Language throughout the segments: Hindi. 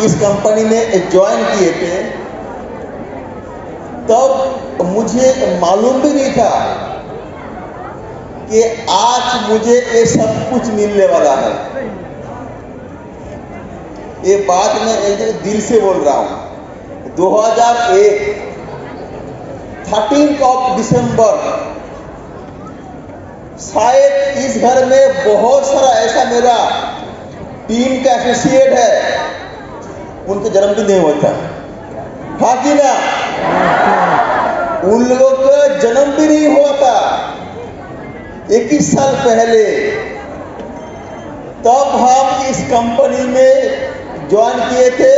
इस कंपनी में ज्वाइन किए थे तब मुझे मालूम भी नहीं था कि आज मुझे ये सब कुछ मिलने वाला है। ये बात मैं एकदम दिल से बोल रहा हूं। 2001 13 दिसंबर, शायद इस घर में बहुत सारा ऐसा मेरा टीम का एसोसिएट है, उनका जन्मदिन नहीं होता, हाँ कि ना? उन लोगों का जन्म भी नहीं हुआ था 21 साल पहले। तब हम इस कंपनी में ज्वाइन किए थे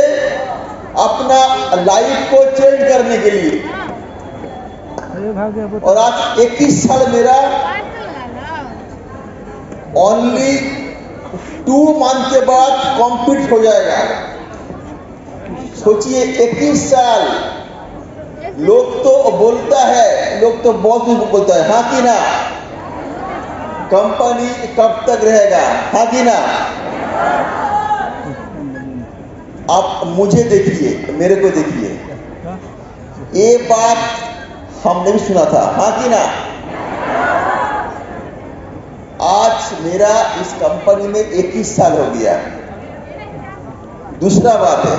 अपना लाइफ को चेंज करने के लिए, और आज 21 साल मेरा ओनली 2 मंथ के बाद कंप्लीट हो जाएगा। सोचिए 21 साल। लोग तो बोलता है, लोग तो बहुत कुछ बोलता है, हाँ कि ना? कंपनी कब तक रहेगा, हाँ कि ना? आप मुझे देखिए, मेरे को देखिए, ये बात हमने भी सुना था, हाँ कि ना? आज मेरा इस कंपनी में 21 साल हो गया। दूसरा बात है,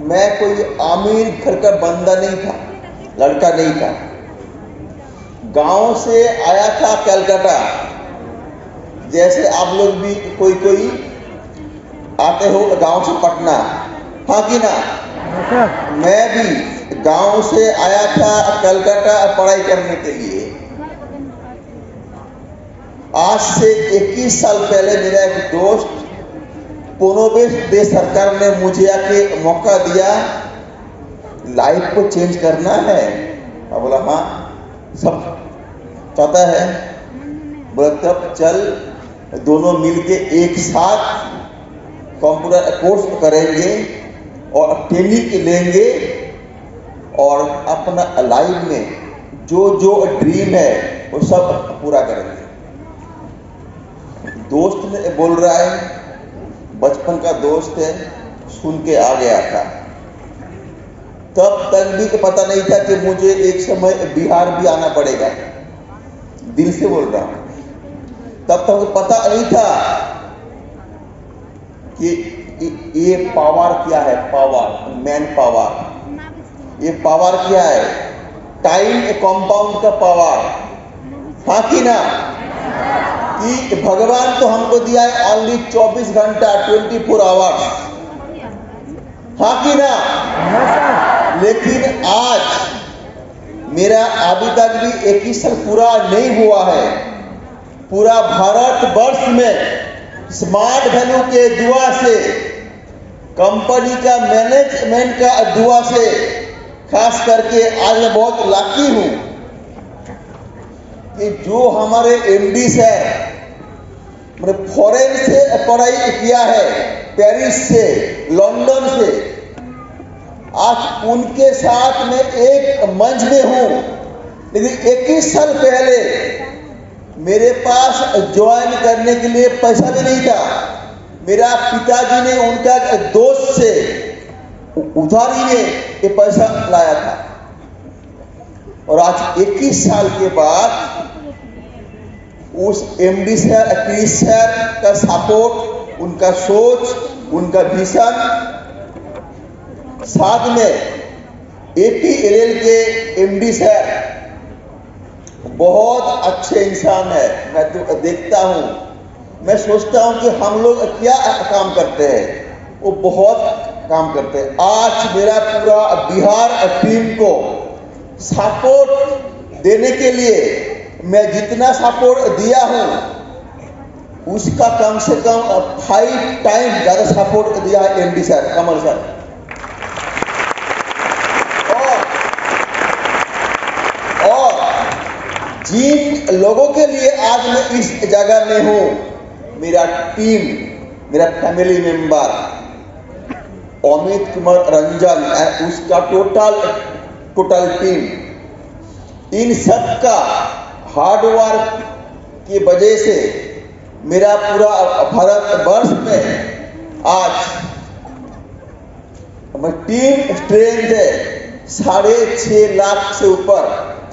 मैं कोई अमीर घर का बंदा नहीं था, लड़का नहीं था। गांव से आया था कलकत्ता, जैसे आप लोग भी कोई आते हो गांव से पटना, हाँ कि ना? मैं भी गांव से आया था कलकत्ता पढ़ाई करने के लिए। आज से 21 साल पहले मेरा एक दोस्त पुनोवेश देश सरकार ने मुझे आके मौका दिया, लाइफ को चेंज करना है। मैं बोला हाँ, सब पता है। बोला तब चल दोनों मिलके एक साथ कंप्यूटर कोर्स करेंगे और ट्रेनिंग लेंगे और अपना लाइफ में जो जो ड्रीम है वो सब पूरा करेंगे। दोस्त ने बोल रहा है, बचपन का दोस्त है, सुन के आ गया था। तब तक भी पता नहीं था कि मुझे एक समय बिहार भी आना पड़ेगा, दिल से बोल रहा हूं। तब तक पता नहीं था कि ये पावर क्या है, पावर, मैन पावर। ये पावर क्या है? टाइम कंपाउंड का पावर, हाँ कि ना? कि भगवान तो हमको दिया है ओनली 24 घंटा, 24 आवर्स, हाँ कि ना? लेकिन आज मेरा अभी तक भी 21 साल पूरा नहीं हुआ है। पूरा भारत वर्ष में स्मार्ट वैल्यू के दुआ से, कंपनी का मैनेजमेंट का दुआ से, खास करके आज मैं बहुत लकी हूं कि जो हमारे एमडीज है, मैंने फॉरेन से पढ़ाई किया है, पेरिस से, लंदन से, आज उनके साथ में एक मंच में हूं। लेकिन 21 साल पहले मेरे पास ज्वाइन करने के लिए पैसा भी नहीं था। मेरा पिताजी ने उनका दोस्त से उधारी में ये पैसा लाया था, और आज 21 साल के बाद उस एमडी सर, क्रिस सर का सपोर्ट, उनका सोच, उनका विजन, साथ में एपीएलएल के एमडी सर बहुत अच्छे इंसान है। मैं तो देखता हूं, मैं सोचता हूं कि हम लोग क्या काम करते हैं, वो बहुत काम करते हैं। आज मेरा पूरा बिहार टीम को सपोर्ट देने के लिए मैं जितना सपोर्ट दिया हूं उसका कम से कम 5 टाइम ज्यादा सपोर्ट दिया है एमडी सर, कमल सर। और जिन लोगों के लिए आज मैं इस जगह में हूं, मेरा टीम, मेरा फैमिली मेंबर अमित कुमार रंजन, उसका टोटल टीम, इन सब का हार्ड वर्क की वजह से मेरा पूरा भारत वर्ष में आज टीम स्ट्रेंथ है 6.5 लाख से ऊपर,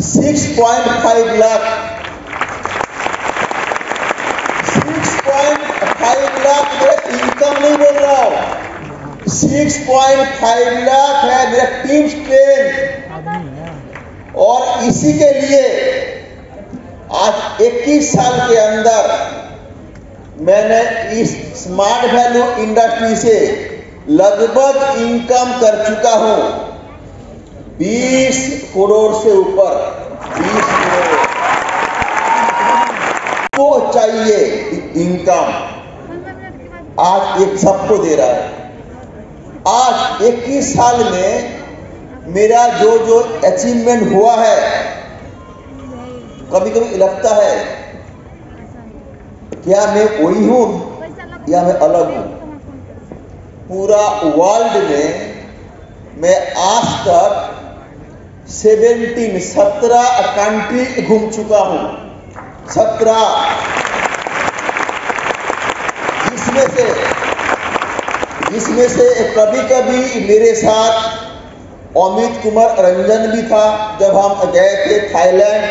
6.5 लाख, 6.5 लाख मेरा इनकम नहीं बोल रहा हूं, 6.5 लाख है मेरा टीम स्ट्रेंथ। और इसी के लिए आज 21 साल के अंदर मैंने इस स्मार्ट वैल्यू इंडस्ट्री से लगभग इनकम कर चुका हूं 20 करोड़ से ऊपर, 20 करोड़ को चाहिए इनकम, आज एक सबको दे रहा है। आज 21 साल में मेरा जो जो अचीवमेंट हुआ है, कभी कभी लगता है क्या मैं वही हूं या मैं अलग हूं। पूरा वर्ल्ड में मैं आज तक 17 कंट्री घूम चुका हूं, 17। इसमें से कभी कभी मेरे साथ अमित कुमार रंजन भी था जब हम गए थे थाईलैंड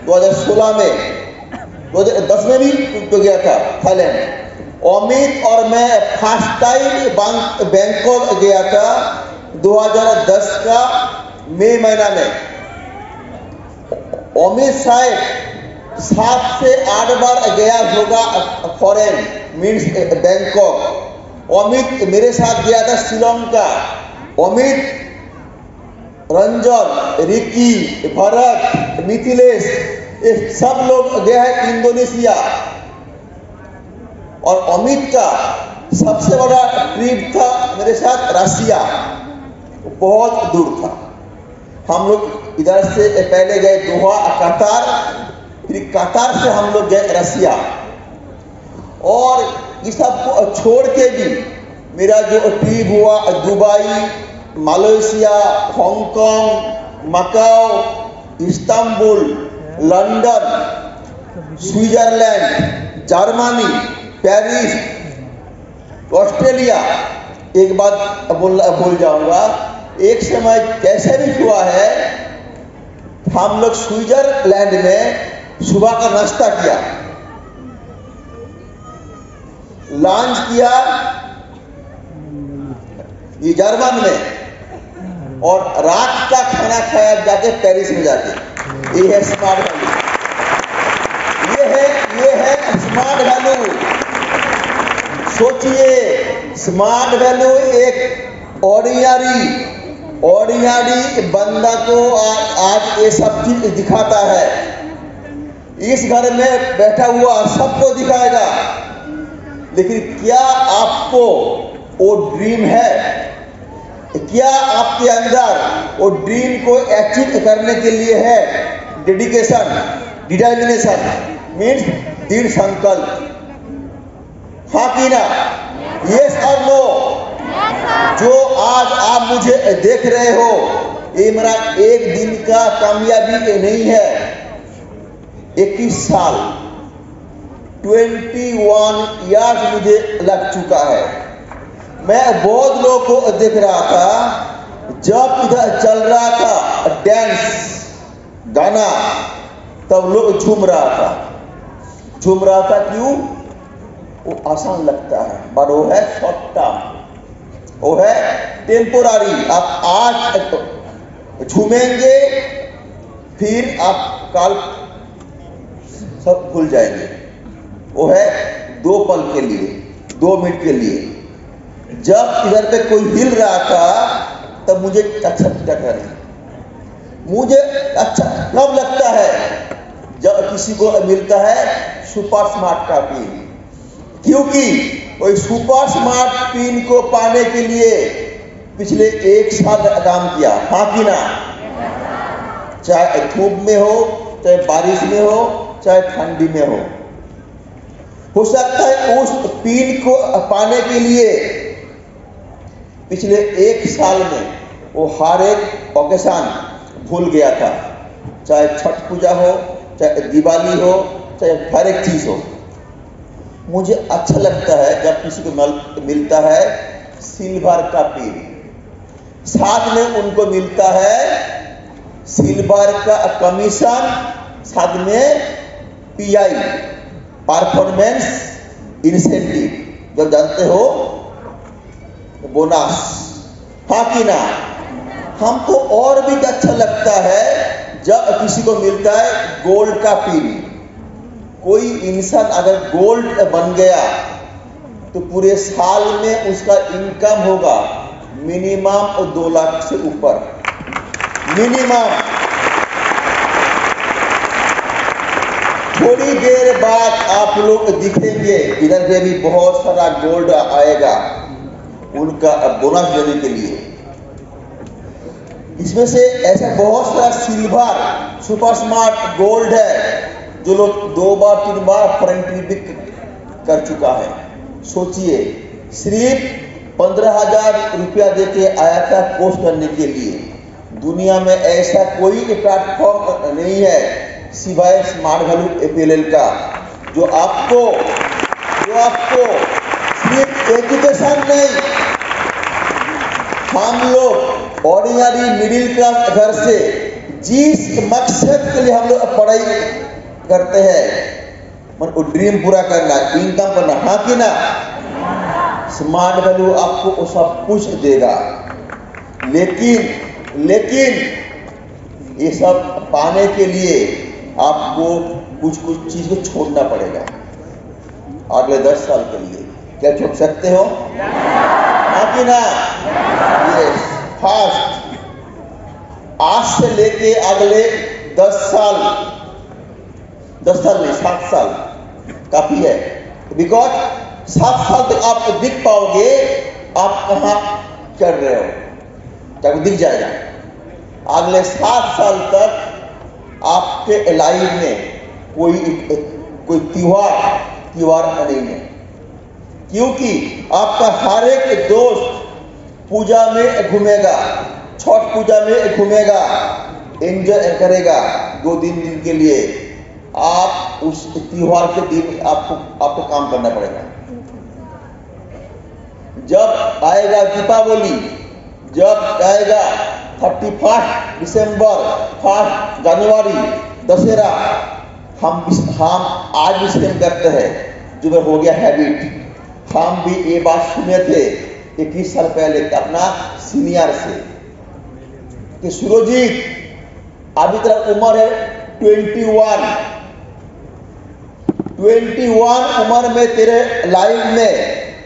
2016 में, 2010 में भी तो गया था थाईलैंड। अमित और मैं फर्स्ट टाइम बैंकॉक गया था 2010 का मई महीना में। अमित साहब 7 से 8 बार गया होगा फॉरेन, मीन्स बैंकॉक। अमित मेरे साथ गया था श्रीलंका। अमित, रंजन, रिकी, भरत, मिथिलेश, ये सब लोग गए हैं इंडोनेशिया। और अमित का सबसे बड़ा ट्रिप था मेरे साथ रसिया, बहुत दूर था। हम लोग इधर से पहले गए दोहा, कतार, फिर कतार से हम लोग गए रसिया। और इस सब को छोड़ के भी मेरा जो ट्रिप हुआ Dubai, Malaysia, Hong Kong, Macau, Istanbul, London, Switzerland, Germany, Paris, Australia. एक बात भूल जाऊंगा, एक समय कैसे भी हुआ है, हम लोग स्विट्जरलैंड में सुबह का नाश्ता किया, लंच किया ये जर्मन में, और रात का खाना खाया जाके पेरिस में जाके। ये है स्मार्ट वैल्यू, ये है स्मार्ट वैल्यू। सोचिए, स्मार्ट वैल्यू एक ऑर्डिनरी बंदा को आज ये सब चीज दिखाता है। इस घर में बैठा हुआ सबको दिखाएगा, लेकिन क्या आपको वो ड्रीम है? क्या आपके अंदर वो ड्रीम को अचीव करने के लिए है डेडिकेशन, डिटर्मिनेशन, मीन्स दृढ़ संकल्प? हाँ कि ना? यस और नो? जो आज आप मुझे देख रहे हो, ये मेरा एक दिन का कामयाबी नहीं है। 21 साल 21 ईयर्स मुझे लग चुका है। मैं बहुत लोगों को देख रहा था, जब इधर चल रहा था डांस गाना, तब लोग झूम रहा था। क्यों? वो आसान लगता है, पर वो है शॉर्ट टर्म, वो है टेम्पोरारी। आप आज झूमेंगे, फिर आप कल सब भूल जाएंगे। वो है 2 पल के लिए, 2 मिनट के लिए। जब इधर पे कोई हिल रहा था तब मुझे अच्छा लगा। मुझे अच्छा कब लगता है? जब किसी को मिलता है सुपर स्मार्ट का पिन, क्योंकि वही सुपर स्मार्ट पिन को पाने के लिए पिछले 1 साल काम किया। हाँ कि ना? चाहे धूप में हो, चाहे बारिश में हो, चाहे ठंडी में हो सकता है उस पिन को पाने के लिए पिछले 1 साल में वो हर एक ओकेशन भूल गया था। चाहे छठ पूजा हो, चाहे दिवाली हो, चाहे हर एक चीज हो। मुझे अच्छा लगता है जब किसी को मिलता है सिल्वर का पिन। साथ में उनको मिलता है सिल्वर का कमीशन, साथ में पीआई, परफॉर्मेंस इंसेंटिव, जब जानते हो बोनस। हाँ कि ना? हमको और भी अच्छा लगता है जब किसी को मिलता है गोल्ड का पिन। कोई इंसान अगर गोल्ड बन गया तो पूरे साल में उसका इनकम होगा मिनिमम 2 लाख से ऊपर, मिनिमम। थोड़ी देर बाद आप लोग दिखेंगे इधर से भी बहुत सारा गोल्ड आएगा उनका बोनस देने के लिए। इसमें से ऐसा बहुत सारा सिल्वर, सुपर स्मार्ट गोल्ड है जो लोग 2 बार 3 बार फ्रंट कर चुका है। सोचिए, सिर्फ 15,000 रुपया देके आया था कोर्स करने के लिए। दुनिया में ऐसा कोई प्लेटफॉर्म नहीं है सिवाय स्मार्ट वैल्यू एपीएलएल का, जो आपको सिर्फ एजुकेशन नहीं, हम लोग ऑर्डिनरी मिडिल क्लास घर से जिस मकसद के लिए हम लोग पढ़ाई करते हैं, मतलब ड्रीम पूरा करना, इनकम करना, हाँ कि ना? स्मार्ट वैल्यू आपको वो सब कुछ देगा, लेकिन ये सब पाने के लिए आपको कुछ चीज को छोड़ना पड़ेगा अगले 10 साल के लिए। क्या छोड़ सकते हो? हाँ कि ना? यस। फर्स्ट, आज से लेके अगले 10 साल नहीं, 7 साल काफी है। बिकॉज 7 साल तक आप दिख पाओगे आप कहाँ चल रहे हो, क्या दिख जाएगा। अगले 7 साल तक आपके लाइफ में कोई त्योहार नहीं है, क्योंकि आपका हर एक दोस्त पूजा में घूमेगा, छठ पूजा में घूमेगा, एंजॉय करेगा 2-3 दिन के लिए। आप उस त्योहार के दिन आपको काम करना पड़ेगा। जब आएगा दीपावली, जब आएगा 31 दिसंबर, 1 जनवरी, दशहरा, हम आज भी स्पेंड करते हैं, जो हो गया हैबिट। हम भी ये बात सुने थे 21 साल पहले अपना सीनियर से कि सुरजीत अभी तेरा उम्र है 21 उम्र में तेरे लाइफ में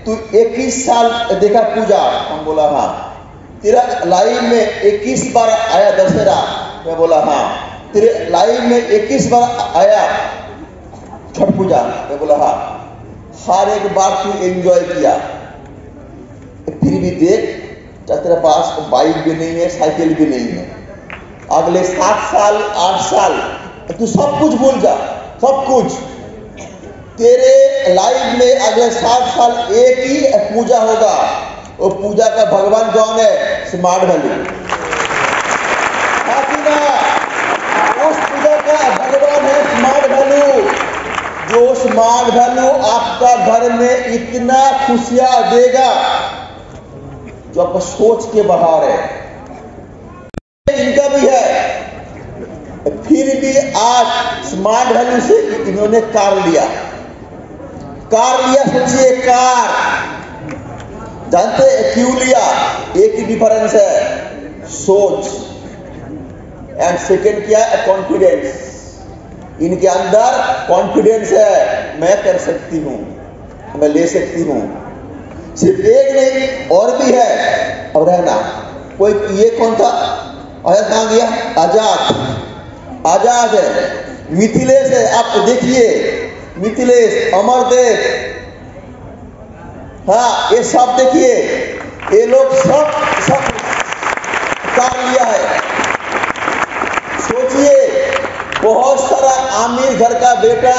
तू 21 साल देखा पूजा। हम बोला हाँ। तेरा लाइफ में 21 बार आया दशहरा। मैं बोला हाँ। तेरे लाइफ में 21 बार आया छठ पूजा। मैं बोला हाँ। हर एक बार तू एंजॉय किया, फिर भी देख तेरे पास बाइक भी नहीं है, साइकिल भी नहीं है। अगले 7 साल 8 साल तू सब कुछ भूल जा, सब कुछ। तेरे लाइफ में अगले 7 साल एक ही पूजा होगा, वो पूजा का भगवान कौन है? Smart value. उस पूजा का भगवान है स्मार्ट वैल्यू, जो स्मार्ट वैल्यू आपका घर में इतना खुशियां देगा जो आपको सोच के बाहर है। इनका भी है, फिर भी आज स्मार्ट वैल्यू से इन्होंने कार लिया। सोचिए, कार जानते क्यों लिया? एक ही डिफरेंस है, सोच। एंड सेकेंड क्या है? कॉन्फिडेंस। इनके अंदर कॉन्फिडेंस है, मैं कर सकती हूं, मैं ले सकती हूं। सिर्फ एक नहीं और भी है। अब रहना कोई, ये कौन था? कहां गया? आजाद है, मिथिलेश है। आप देखिए, मिथिलेश, अमरदेव, हाँ, ये सब देखिए, ये लोग सब कार लिया है। सोचिए, बहुत सारा अमीर घर का बेटा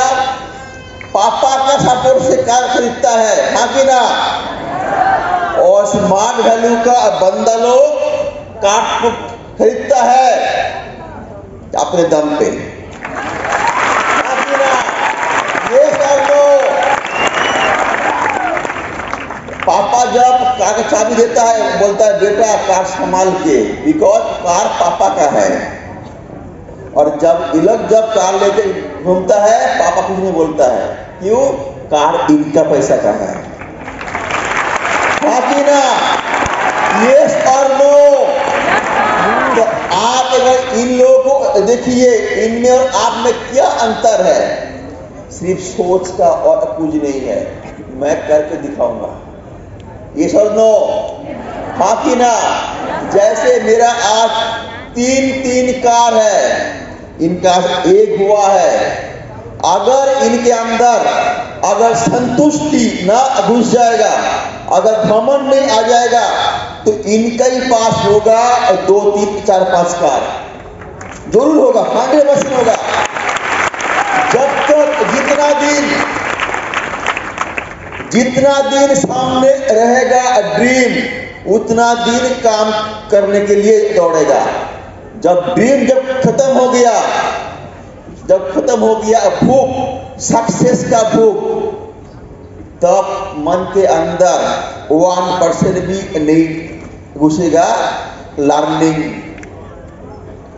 पापा का सपोर्ट से कार खरीदता है, हाँ कि ना? और स्मार्ट वैल्यू का बंदा लोग कार खरीदता है अपने दम पे, हाँ कि ना? ये कर लो। पापा पापा जब कार का चाबी देता है बोलता है बेटा कार संभाल के, बिकॉज कार पापा का है। और जब इलक जब कार लेके घूमता है पापा कुछ नहीं बोलता है, क्यों? कार इनका पैसा का है। बाकी ना यस और नो। तो आप अगर इन लोगों को देखिए, इनमें और आप में क्या अंतर है? सिर्फ सोच का और कुछ नहीं है। मैं करके दिखाऊंगा। यस और नो। बाकी ना जैसे मेरा आज 3 कार है, इनका एक हुआ है। अगर इनके अंदर अगर संतुष्टि ना घुस जाएगा, अगर घमंड नहीं आ जाएगा, तो इनका ही पास होगा 2, 3, 4, 5 कार जरूर होगा, 100% होगा। जब तक जितना दिन सामने रहेगा ड्रीम, उतना दिन काम करने के लिए दौड़ेगा। जब ड्रीम जब खत्म हो गया भूख, सक्सेस का भूख, तब मन के अंदर 1% भी नहीं घुसेगा लर्निंग,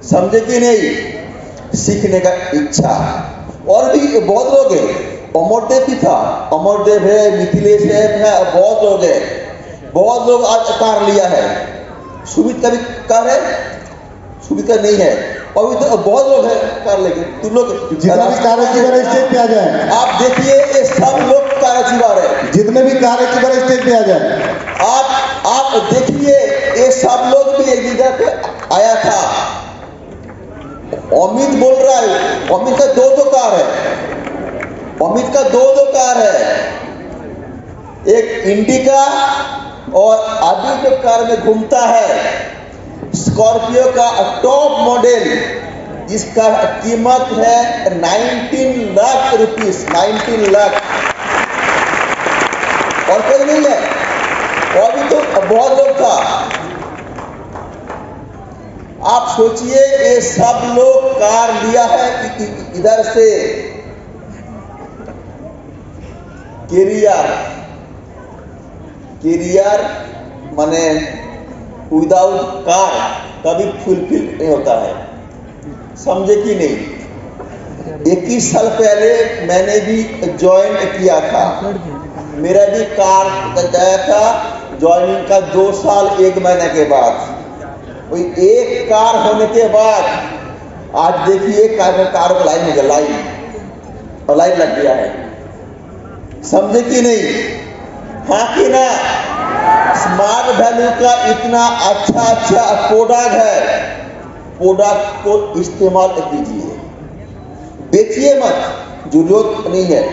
समझे कि नहीं, सीखने का इच्छा। और भी बहुत लोग हैं, अमरदेव भी था, अमरदेव है, मिथिलेश है, बहुत लोग है, बहुत लोग आज कार लिया है। सुमित का भी कार है, सुमित का नहीं है, अभी तो बहुत लोग है कार लेके। तुम लोग जितना भी कार स्टेज पे आ जाए, आप देखिए ये सब लोग कार है, जितने भी कार स्टेज पे आ जाए, आप देखिए ये सब लोग भी एक जगह पे आया था। अमित बोल रहा है, अमित का 2 कार है, अमित का 2 कार है, एक इंडिका और अभी जो कार में घूमता है स्कॉर्पियो का टॉप मॉडल, जिसका कीमत है 19 लाख रुपीस, 19 लाख। और कोई नहीं है, और भी तो बहुत लोग था। आप सोचिए ये सब लोग कार लिया है इधर से कैरियर माने विदाउट कार कभी फुलफिल नहीं होता है, समझे कि नहीं। 21 साल पहले मैंने भी ज्वाइन किया था, मेरा भी कार गया था ज्वाइनिंग का 2 साल 1 महीने के बाद। वही एक कार होने के बाद आज देखिए कार को लाइन हो गया, लाइन लग गया है, समझे कि नहीं। हाँ कि ना, स्मार्ट वैल्यू का इतना अच्छा प्रोडक्ट है, प्रोडक्ट को इस्तेमाल कीजिए, बेचिए मत, जरूरत नहीं है।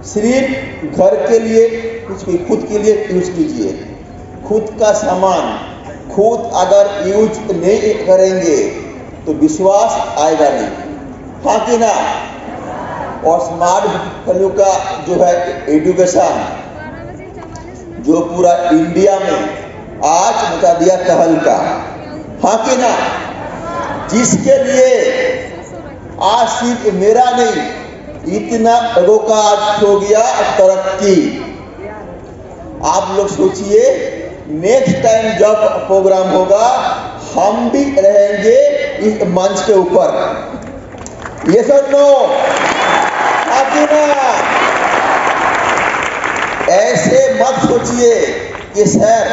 सिर्फ घर के लिए कुछ भी खुद के लिए यूज कीजिए। खुद का सामान खुद अगर यूज नहीं करेंगे तो विश्वास आएगा नहीं, हाँ कि ना। और स्मार्ट वैल्यू का जो है एजुकेशन, जो पूरा इंडिया में आज बता दिया तहलका, हाँ कि ना, जिसके लिए आज सिर्फ मेरा नहीं इतना लोगों का आज हो गया तरक्की। आप लोग सोचिए नेक्स्ट टाइम जब प्रोग्राम होगा हम भी रहेंगे इस मंच के ऊपर, ये सब नो, हाँ कि ना। ऐसे मत सोचिए कि सर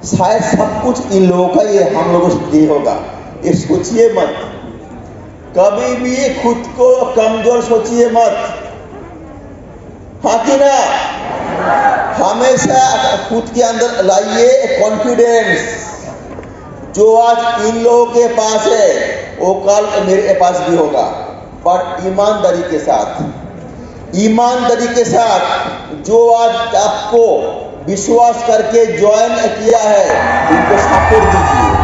शायद सब कुछ इन लोगों का ये हम लोगों से होगा, ये सोचिए मत। कभी भी खुद को कमजोर सोचिए मत, हाँ कि ना। हमेशा खुद के अंदर लाइए कॉन्फिडेंस। जो आज इन लोगों के पास है वो कल मेरे पास भी होगा, पर ईमानदारी के साथ जो आज आपको विश्वास करके ज्वाइन किया है उनको सपोर्ट दीजिए।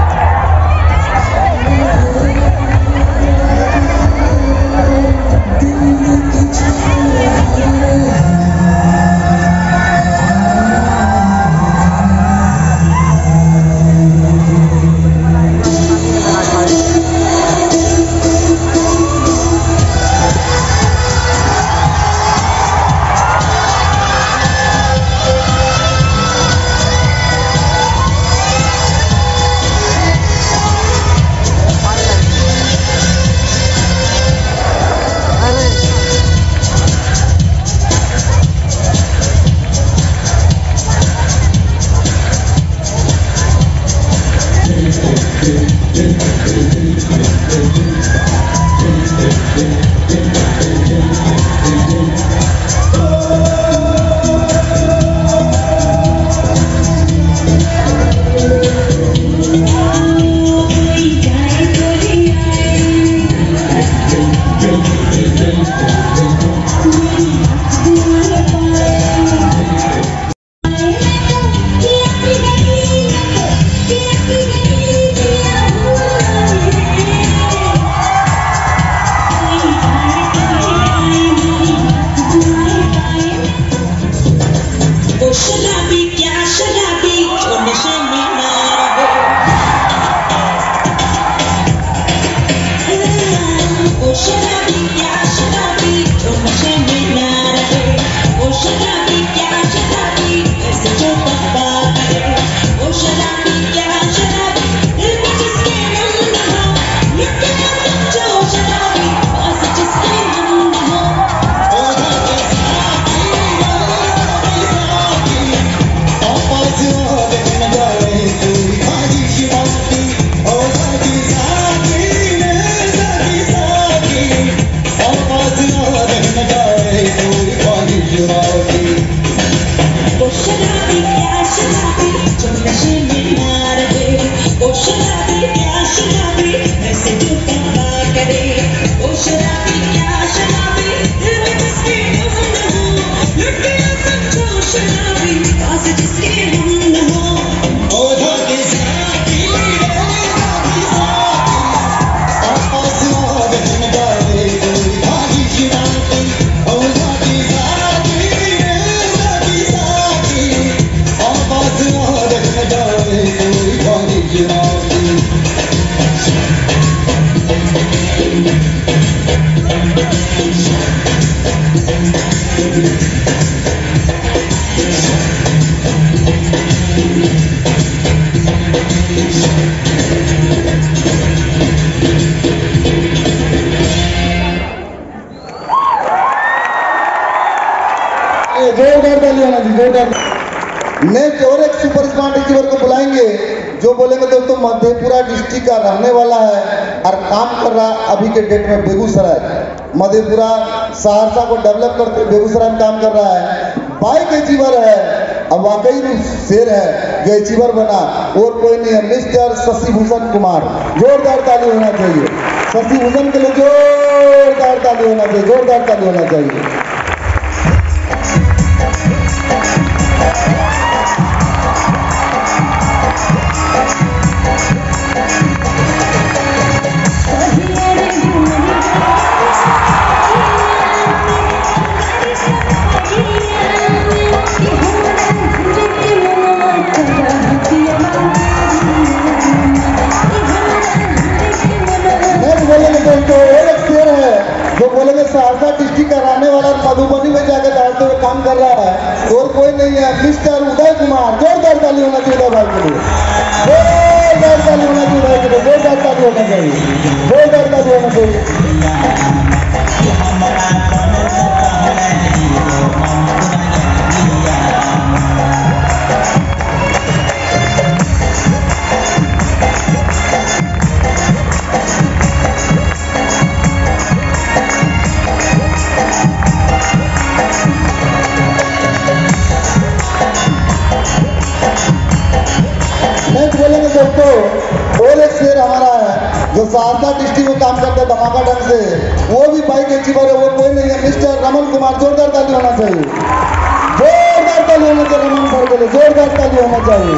जोरदार ताली होना चाहिए, जोरदार। नेक्स्ट और एक सुपर स्मार्ट रिसीवर को बुलाएंगे जो बोलेंगे दोस्तों मधेपुरा डिस्ट्रिक्ट का रहने वाला है और काम कर रहा अभी के डेट में बेगूसराय, मधेपुरा सहरसा को डेवलप करते बेगूसराय में काम कर रहा है। बाइक अचीवर है, अब वाकई शेर है जो अचीवर बना, और कोई नहीं है, मिस्टर शशि भूषण कुमार। जोरदार ताली होना चाहिए शशि भूषण के लिए, जोरदार ताली होना चाहिए, जोरदार ताली होना चाहिए। जो बोलेंगे सहरसा डिस्ट्रिक्ट का रहने वाला मधुबनी में जाकर दौड़ते हुए काम कर रहा है, और कोई नहीं है, मिस्टर उदय कुमार। जोरदार ताली होना चाहिए भाई के लिए, जोरदार ताली होना चाहिए भाई के लिए, जोरदार ताली होना चाहिए, जोरदार ताली होना चाहिए। बोलेंगे दोस्तों और एक शेर हमारा है जो सहरसा डिस्ट्रिक्ट में काम करता है धमाका ढंग से, वो भी बाइक अचीवर है, वो कोई नहीं है, मिस्टर रमन कुमार। जोरदार ताली होना चाहिए, जोरदार ताली होना चाहिए रमन सर के लिए, जोरदार ताली होना चाहिए।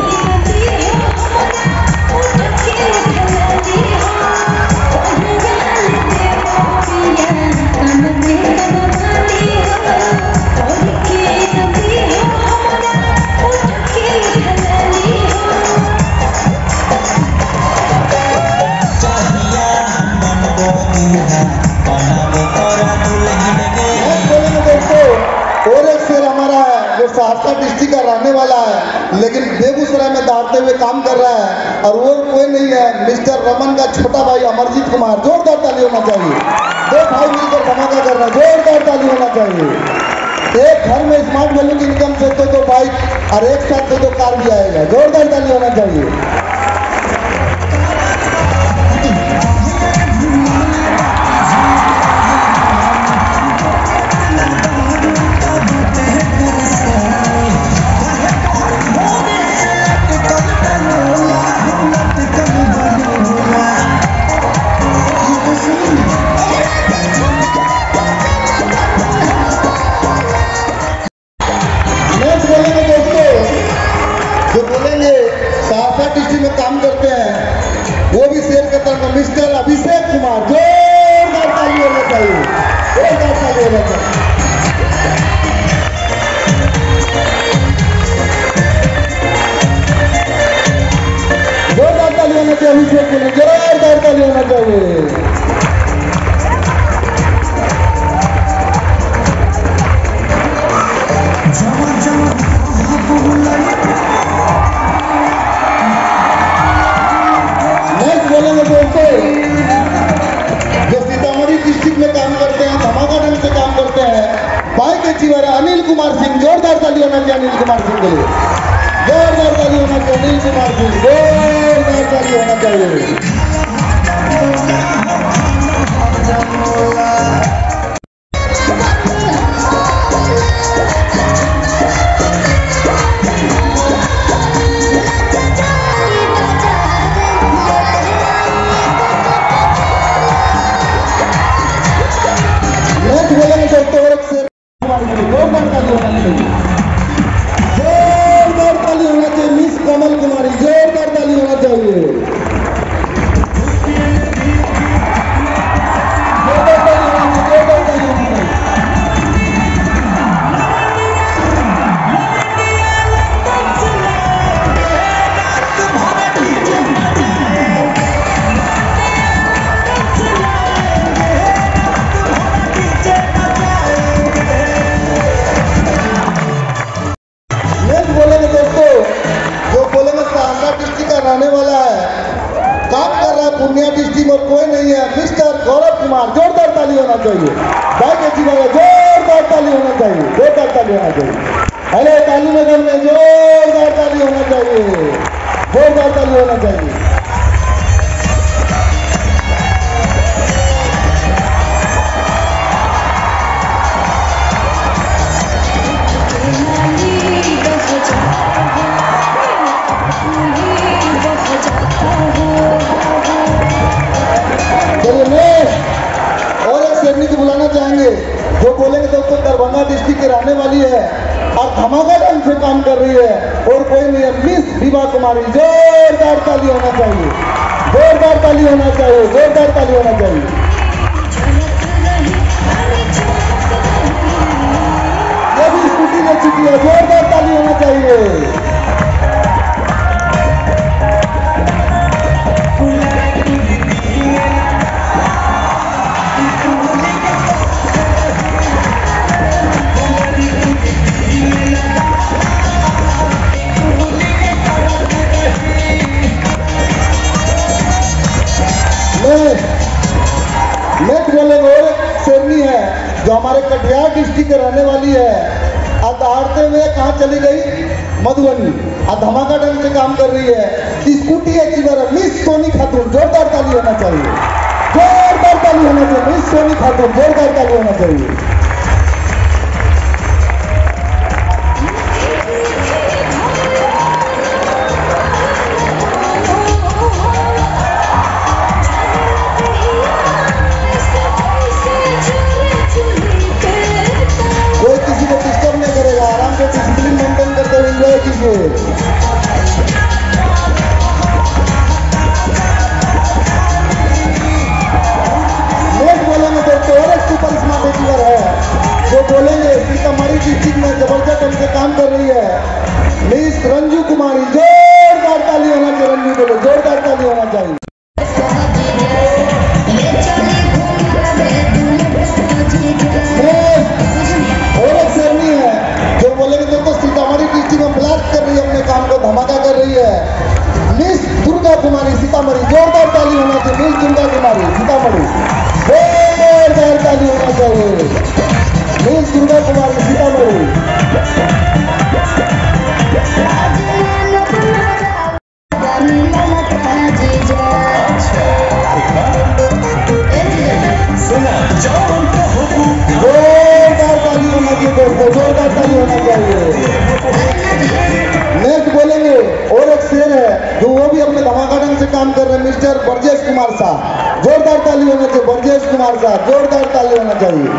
और एक शेर हमारा है जो सहरसा डिस्ट्रिक्ट का रहने वाला है लेकिन बेगूसराय में दौड़ते हुए काम कर रहा है, और वो कोई नहीं है, मिस्टर रमन का छोटा भाई अमरजीत कुमार। जोरदार ताली होना चाहिए, दो भाई मिलकर धमाका कर रहे हैं, जोरदार ताली होना चाहिए। एक घर में स्मार्ट वैल्यू की इनकम से तो बाइक और एक साथ से तो कार भी आएगा, जोरदार ताली होना चाहिए। जो बोलेंगे सहरसा डिस्ट्रिक्ट में काम करते हैं वो भी शेयर करता है, मिस्टर अभिषेक कुमार। जोरदार ताली होना चाहिए, जोरदार ताली होना चाहिए। जोरदार ताली होना चाहिए अभिषेक के लिए, जोरदार ताली होना चाहिए। होना चाहिए अनिल कुमार सिंह के लिए, जोरदार ताली होना चाहिए अनिल कुमार सिंह, जोरदार ताली होना चाहिए। बोलेंगे दोस्तों और जोरदार ताली होना चाहिए, जोरदार ताली होना चाहिए मिस कमल कुमारी, जोरदार ताली होना चाहिए, जोरदार ताली होना चाहिए, जोरदार ताली होना चाहिए। बोलेंगे दोस्तों, जो बोलेंगे सहारनपुर डिस्ट्रिक्ट का रहने वाला है, काम कर रहा है पूर्णिया डिस्ट्रिक्ट और कोई नहीं है, मिस्टर गौरव कुमार, जोरदार ताली होना चाहिए। भाई कैसी बात है, जोरदार ताली होना चाहिए, जोरदार ताली होना चाहिए। हेलो ताली में जोरदार ताली होना चाहिए, जोरदार ताली होना चाहिए। और एक शेरनी को बुलाना चाहेंगे जो बोलेंगे दोस्तों दरभंगा डिस्ट्रिक्ट की रहने वाली है और धमाका ढंग से काम कर रही है और कोई नहीं है, मिस विभा कुमारी, जोरदार ताली होना चाहिए, जोरदार ताली होना चाहिए, जोरदार ताली होना चाहिए। ये भी स्कूटी ले चुकी है, जोरदार ताली होना चाहिए। नेक्स्ट बोलेंगे और एक शेरनी है जो हमारे कटिहार डिस्ट्रिक्ट के रहने वाली है, दहाड़ते हुए कहाँ चली गई, मधुबनी, धमाका ढंग से काम कर रही है, स्कूटी अचीवर है, मिस सोनी खातून, जोरदार ताली होना चाहिए, जोरदार ताली होना चाहिए, मिस सोनी खातून, जोरदार ताली होना चाहिए। डिसिप्लिन मेंटेन करते हुए एंजॉय कीजिए। नेक्स्ट बोलेंगे दोस्तों और एक सुपर स्मार्ट ड्राइवर है जो बोलेंगे सीतामढ़ी डिस्ट्रिक्ट में जबरदस्त ढंग से काम कर रही है, मिस रंजू कुमारी, जोरदार ताली होना चाहिए, रंजू को जोरदार ताली होना चाहिए। और एक शेरनी है जो बोलेंगे दोस्तों सीतामढ़ी डिस्ट्रिक्ट में ब्लास्ट कर रही है, अपने काम को धमाका कर रही है, मिस दुर्गा कुमारी सीतामढ़ी, जोरदार ताली होना चाहिए, मिस दुर्गा कुमारी सीतामढ़ी, जोरदार ताली होना चाहिए, मिस दुर्गा कुमारी सीतामढ़ी। जोरदार ताली होना चाहिए दोस्तों, जोरदार ताली होना चाहिए। नेक्स्ट बोलेंगे और एक शेर है जो वो भी अपने धमाका ढंग से काम कर रहे हैं, मिस्टर ब्रजेश कुमार साहब, जोरदार ताली होना चाहिए, ब्रजेश कुमार साहब, जोरदार ताली होना चाहिए।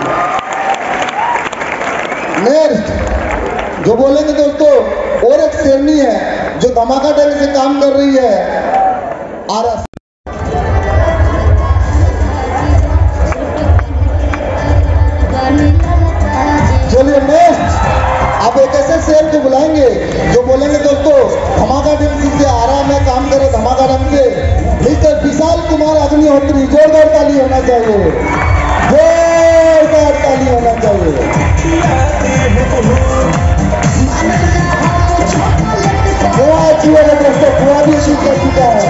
नेक्स्ट जो बोलेंगे दोस्तों और एक शेरनी है जो धमाका ढंग से काम कर रही है, आरस। चलिए नेक्स्ट अब एक ऐसे शेर को बुलाएंगे जो बोलेंगे दोस्तों धमाका ढंग से आरा में काम करे, धमाका ढंग से, मिस्टर विशाल कुमार अग्निहोत्री, जोरदार ताली होना चाहिए, जोरदार ताली होना चाहिए। गोवा चुआ है दोस्तों, गोवा भी शुरू कर चुका है।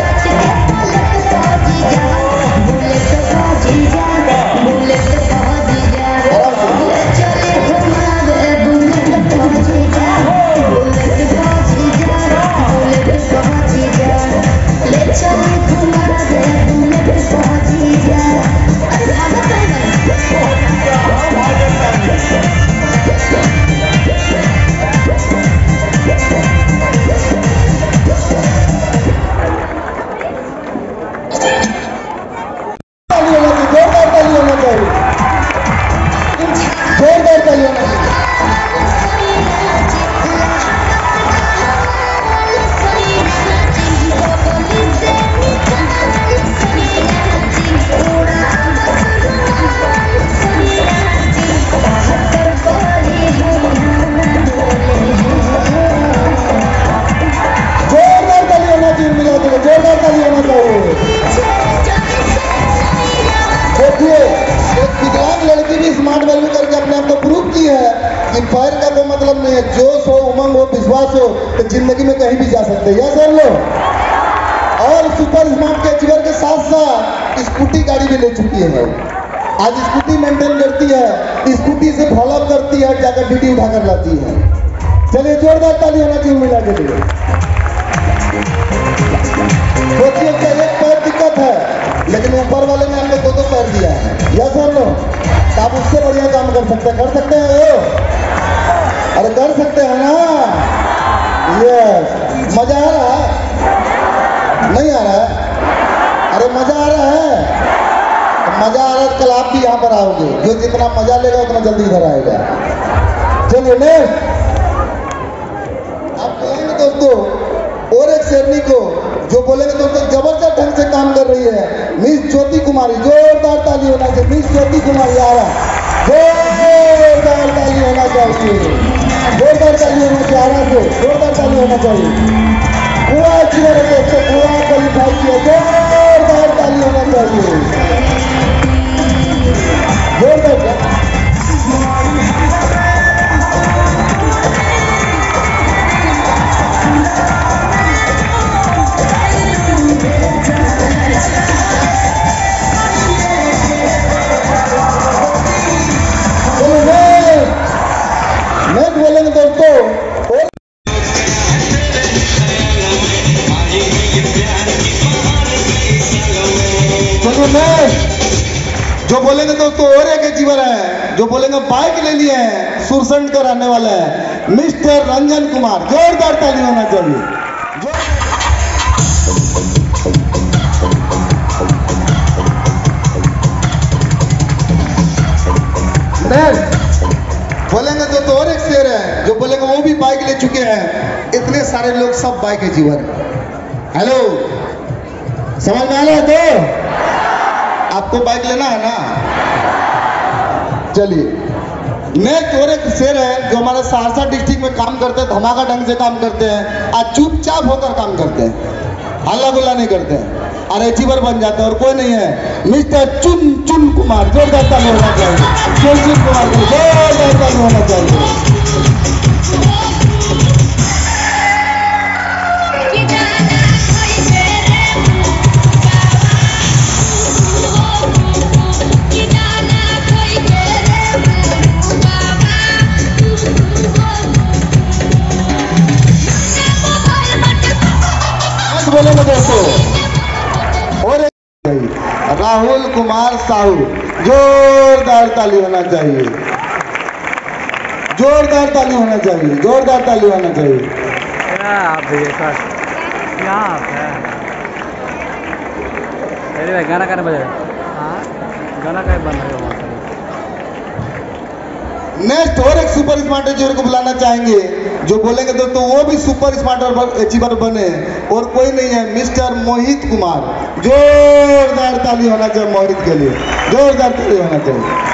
उमंग हो, विश्वास हो तो जिंदगी में कहीं भी जा सकते हैं। सर लो। और सुपर स्मार्ट के अचीवर के साथ साथ स्कूटी गाड़ी भी ले चुकी है। आज स्कूटी मेंटेन करती है, स्कूटी से फॉलो करती है, जाकर ड्यूटी उठाकर लाती है। चलिए जोरदार ताली होना चाहिए महिला के लिए। सोचिए कि एक पैर दिक्कत है लेकिन ऊपर वाले ने हमने दो पैर दिया है। यस सर लो। आप उससे बढ़िया काम कर सकते हैं वो? अरे कर सकते हैं ना। यस। मजा आ रहा है? नहीं आ रहा है? अरे मजा आ रहा है? मजा आ रहा है कल आप भी यहाँ पर आओगे। जो जितना मजा लेगा उतना जल्दी इधर आएगा। चलिए नेक्स्ट आप बोलेंगे दोस्तों और एक शेरनी को जो बोलेंगे दोस्तों जबरदस्त ढंग से काम कर रही है मिस ज्योति कुमारी। जोरदार ताली होना चाहिए। मिस ज्योति कुमारी आ रहा, जोरदार ताली होना चाहिए। जोरदार ताली होना चाहिए। आ रहा से जोरदार ताली होना चाहिए। पूरा अचीवर दोस्तों पूरा क्वालिफाई किया। जोरदार ताली होना चाहिए। जोरदार मैं बोलेंगे दोस्तों और चलिए मैं जो बोलेंगे दोस्तों और एक अचीवर है जो बोलेंगे बाइक ले लिए हैं सुरसंड कर आने वाला है मिस्टर रंजन कुमार। जोरदार ताली होना चाहिए। बोलेंगे तो और एक शेर है जो बोलेंगे वो भी बाइक ले चुके हैं। इतने सारे लोग सब बाइक है जीवन। हेलो समझ में आ रहा है? तो आपको बाइक लेना है ना? चलिए नेक्स्ट और एक शेर है जो हमारे सहरसा डिस्ट्रिक्ट में काम करते हैं, धमाका ढंग से काम करते हैं और चुपचाप होकर काम करते हैं, हल्ला गुल्ला नहीं करते हैं और अचीवर बन जाते हैं। और कोई नहीं है मिस्टर चुन चुन कुमार। जोरदार ताली होना चाहिए। चुन चुन कुमार को जोरदार ताली होना चाहिए। बोलेंगे दोस्तों और राहुल कुमार साहू। जोरदार ताली होना चाहिए। जोरदार ताली होना चाहिए। जोरदार ताली होना चाहिए। अरे गाना गाना बजा। हाँ गाना का बंद है। नेक्स्ट और एक सुपर स्मार्ट अचीवर को बुलाना चाहेंगे जो बोलेंगे दोस्तों वो भी सुपर स्मार्ट अचीवर बने और कोई नहीं है मिस्टर मोहित कुमार। जोरदार ताली होना चाहिए मोहित के लिए। जोरदार ताली होना चाहिए।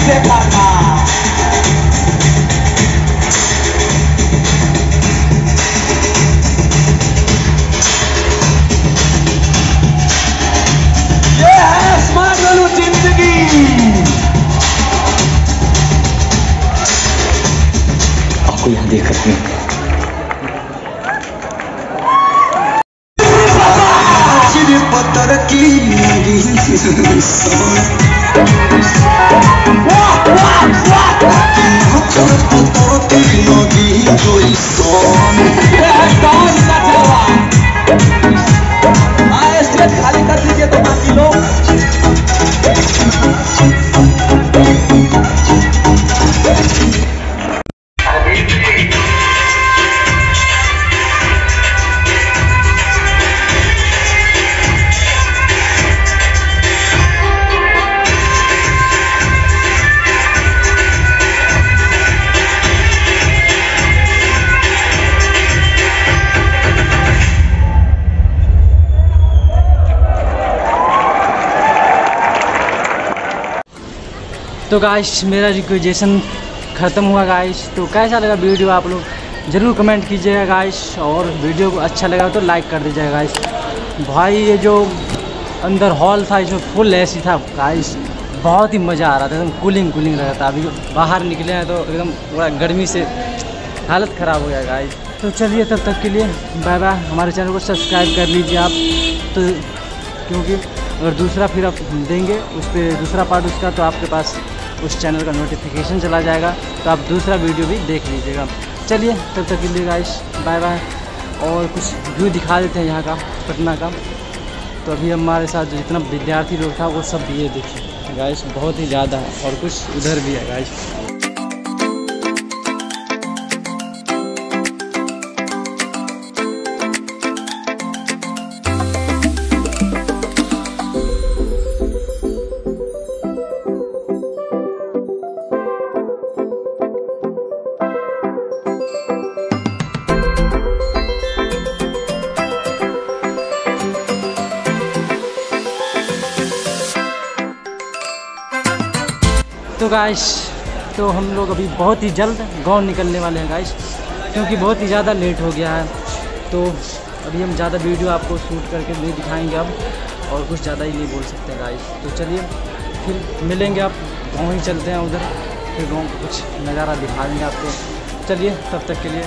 कैसे करना। ये है स्मार्ट वालू जिंदगी। आपको यहाँ देख सकते हैं पत्थर की खाली कर दीजिए तो बाकी लोग तो गाइस मेरा रिक्वेजेशन ख़त्म हुआ गाइस। तो कैसा लगा वीडियो आप लोग ज़रूर कमेंट कीजिएगा गाइस, और वीडियो को अच्छा लगा तो लाइक कर दीजिएगा गाइस। भाई ये जो अंदर हॉल था इसमें फुल एसी था गाइस, बहुत ही मज़ा आ रहा था, एकदम कूलिंग रहा था। अभी बाहर निकले हैं तो एकदम पूरा गर्मी से हालत ख़राब हो गया गाइस। तो चलिए तब तक के लिए बाय बाय। हमारे चैनल को सब्सक्राइब कर लीजिए आप, तो क्योंकि अगर दूसरा फिर आप देंगे उस पर दूसरा पार्ट उसका, तो आपके पास उस चैनल का नोटिफिकेशन चला जाएगा, तो आप दूसरा वीडियो भी देख लीजिएगा। चलिए तब तक के लिए गाइस बाय बाय। और कुछ व्यू दिखा देते हैं यहाँ का, पटना का। तो अभी हमारे साथ जो जितना विद्यार्थी लोग था वो सब ये देखिए गाइस, बहुत ही ज़्यादा है, और कुछ उधर भी है गाइस। तो गाइस तो हम लोग अभी बहुत ही जल्द गांव निकलने वाले हैं गाइस, क्योंकि बहुत ही ज़्यादा लेट हो गया है। तो अभी हम ज़्यादा वीडियो आपको शूट करके नहीं दिखाएंगे अब, और कुछ ज़्यादा ही नहीं बोल सकते गाइस। तो चलिए फिर मिलेंगे, आप गाँव ही चलते हैं उधर, फिर गाँव का कुछ नज़ारा दिखा देंगे आपको। चलिए तब तक के लिए